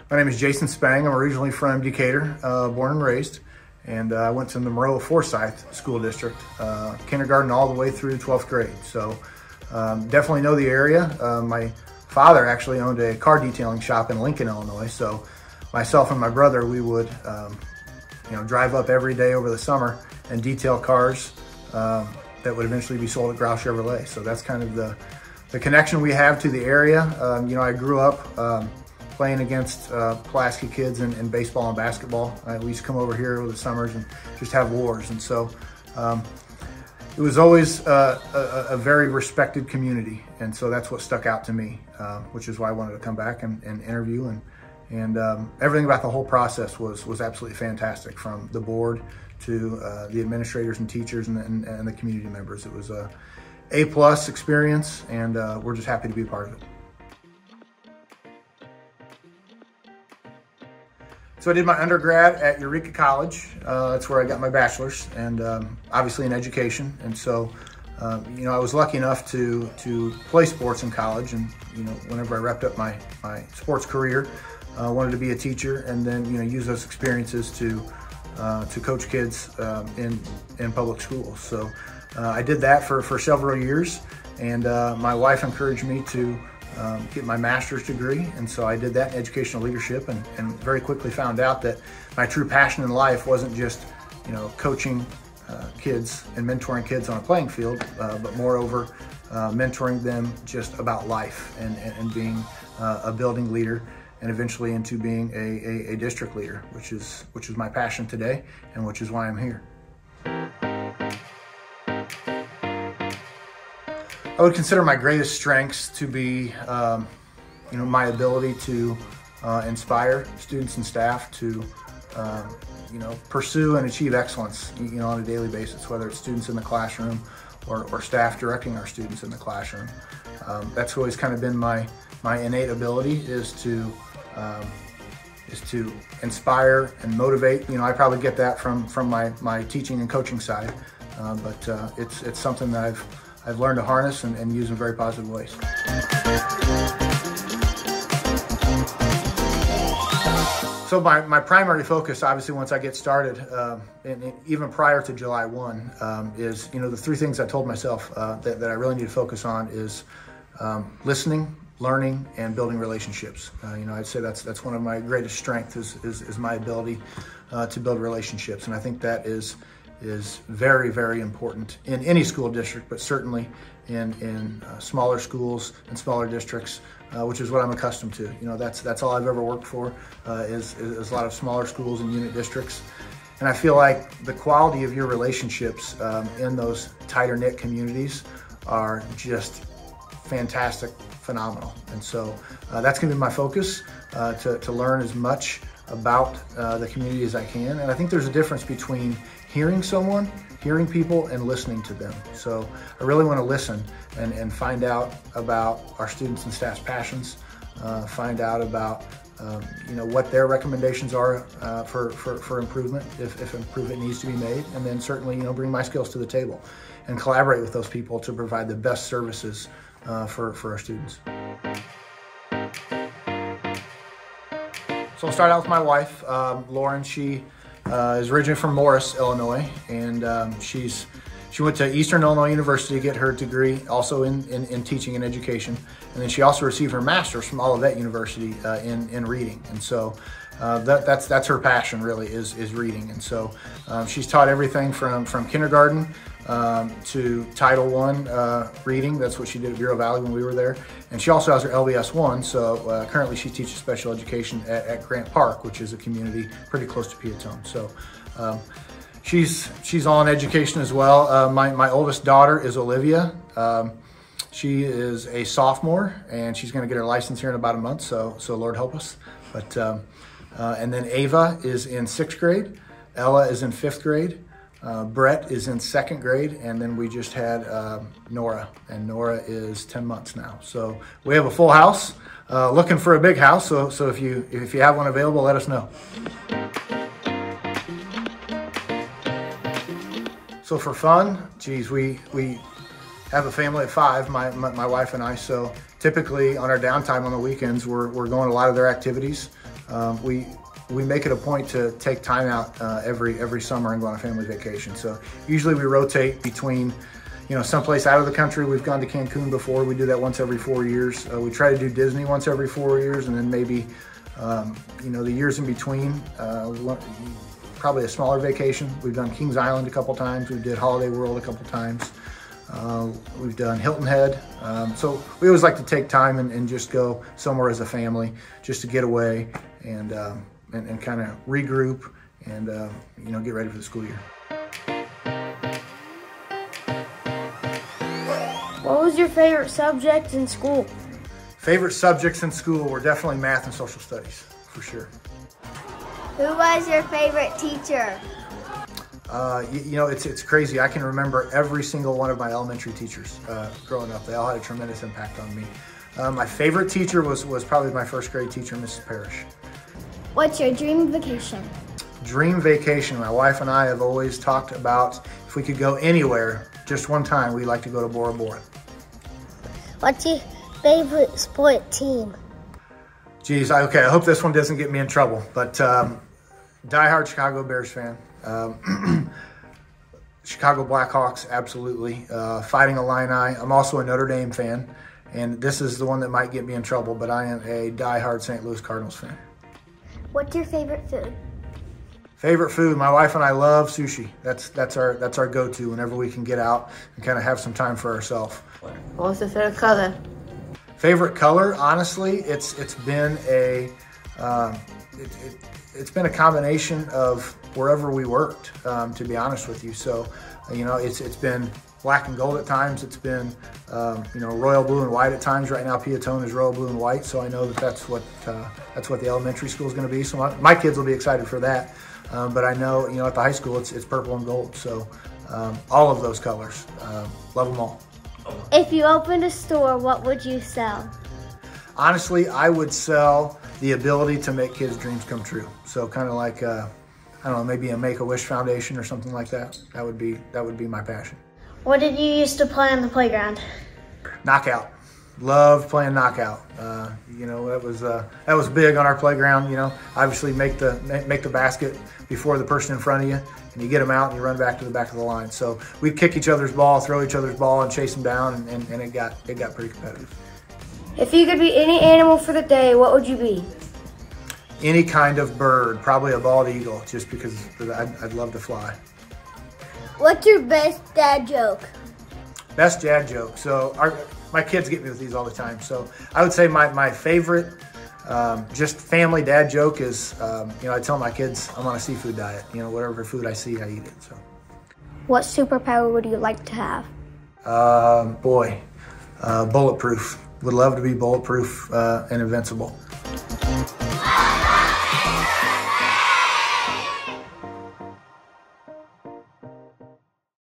My name is Jason Spang. I'm originally from Decatur, born and raised, and I went to the Monroe-Forsyth School District, kindergarten all the way through 12th grade. So definitely know the area. My father actually owned a car detailing shop in Lincoln, Illinois. So myself and my brother, we would drive up every day over the summer and detail cars that would eventually be sold at Grouse Chevrolet. So that's kind of the connection we have to the area. I grew up playing against Pulaski kids in baseball and basketball. We used to come over here over the summers and just have wars. And so it was always a very respected community. And so that's what stuck out to me, which is why I wanted to come back and interview. And everything about the whole process was absolutely fantastic, from the board to the administrators and teachers and the community members. It was a A+ experience, and we're just happy to be a part of it. So I did my undergrad at Eureka College. That's where I got my bachelor's, and obviously in education. And so, I was lucky enough to play sports in college. And whenever I wrapped up my sports career, I wanted to be a teacher, and then use those experiences to coach kids in public schools. So I did that for several years, and my wife encouraged me to get my master's degree, and so I did that in educational leadership, and very quickly found out that my true passion in life wasn't just coaching kids and mentoring kids on a playing field, but moreover mentoring them just about life and being a building leader, and eventually into being a district leader, which is my passion today, and which is why I'm here. I would consider my greatest strengths to be, my ability to inspire students and staff to, pursue and achieve excellence, on a daily basis, whether it's students in the classroom or staff directing our students in the classroom. That's always kind of been my innate ability, is to inspire and motivate. I probably get that from my teaching and coaching side, but it's something that I've learned to harness and use in very positive ways. So my primary focus, obviously, once I get started, and even prior to July 1, is, the three things I told myself that I really need to focus on is listening, learning, and building relationships. I'd say that's one of my greatest strengths is my ability to build relationships, and I think that is very, very important in any school district, but certainly in smaller schools and smaller districts, which is what I'm accustomed to. That's all I've ever worked for, is a lot of smaller schools and unit districts. And I feel like the quality of your relationships in those tighter knit communities are just fantastic, phenomenal. And so that's gonna be my focus, to learn as much about the community as I can. And I think there's a difference between hearing people, and listening to them. So I really want to listen and find out about our students and staff's passions, find out about what their recommendations are for improvement, if improvement needs to be made, and then certainly bring my skills to the table and collaborate with those people to provide the best services for our students. So I'll start out with my wife, Lauren. She is originally from Morris, Illinois, and she went to Eastern Illinois University to get her degree, also in teaching and education, and then she also received her master's from Olivet University in reading. And so that's her passion, really, is reading. And so she's taught everything from kindergarten to Title I reading. That's what she did at Bureau Valley when we were there. And she also has her LBS 1, so currently she teaches special education at Grant Park, which is a community pretty close to Piatone. So she's all in education as well. My oldest daughter is Olivia. She is a sophomore, and she's going to get her license here in about a month, so Lord help us. But and then Ava is in 6th grade, Ella is in 5th grade, Brett is in 2nd grade, and then we just had Nora, and Nora is 10 months now. So we have a full house, looking for a big house. So if you have one available, let us know. So for fun, geez, we have a family of 5, my wife and I. So typically on our downtime on the weekends, we're going to a lot of their activities. we make it a point to take time out every summer and go on a family vacation. So usually we rotate between, someplace out of the country. We've gone to Cancun before. We do that once every 4 years. We try to do Disney once every 4 years, and then maybe, the years in between, probably a smaller vacation. We've done Kings Island a couple times. We did Holiday World a couple times. We've done Hilton Head. So we always like to take time and just go somewhere as a family, just to get away and kind of regroup and, get ready for the school year. What was your favorite subject in school? Favorite subjects in school were definitely math and social studies, for sure. Who was your favorite teacher? It's crazy. I can remember every single one of my elementary teachers growing up. They all had a tremendous impact on me. My favorite teacher was probably my first grade teacher, Mrs. Parrish. What's your dream vacation? Dream vacation. My wife and I have always talked about if we could go anywhere, just one time, we'd like to go to Bora Bora. What's your favorite sport team? Geez, okay, I hope this one doesn't get me in trouble, but diehard Chicago Bears fan. Chicago Blackhawks, absolutely. Fighting Illini. I'm also a Notre Dame fan, and this is the one that might get me in trouble, but I am a diehard St. Louis Cardinals fan. What's your favorite food? Favorite food, my wife and I love sushi. That's our go-to whenever we can get out and kind of have some time for ourselves. What's your favorite color? Favorite color, honestly, it's been a it's been a combination of wherever we worked, to be honest with you. So, it's been black and gold at times. It's been royal blue and white at times. Right now, Piatone is royal blue and white. So I know that's what the elementary school is going to be. So my kids will be excited for that. But I know at the high school it's purple and gold. So all of those colors, love them all. If you opened a store, what would you sell? Honestly, I would sell the ability to make kids' dreams come true. So kind of like, I don't know, maybe a Make-A-Wish Foundation or something like that. That would be my passion. What did you used to play on the playground? Knockout. Loved playing knockout. That was big on our playground. Obviously make the basket before the person in front of you, and you get them out and you run back to the back of the line. So we'd kick each other's ball, throw each other's ball, and chase them down, and it got pretty competitive. If you could be any animal for the day, what would you be? Any kind of bird, probably a bald eagle, just because I'd love to fly. What's your best dad joke? Best dad joke. So my kids get me with these all the time. So I would say my favorite just family dad joke is, I tell my kids I'm on a seafood diet. Whatever food I see, I eat it. So. What superpower would you like to have? Bulletproof. Would love to be bulletproof and invincible.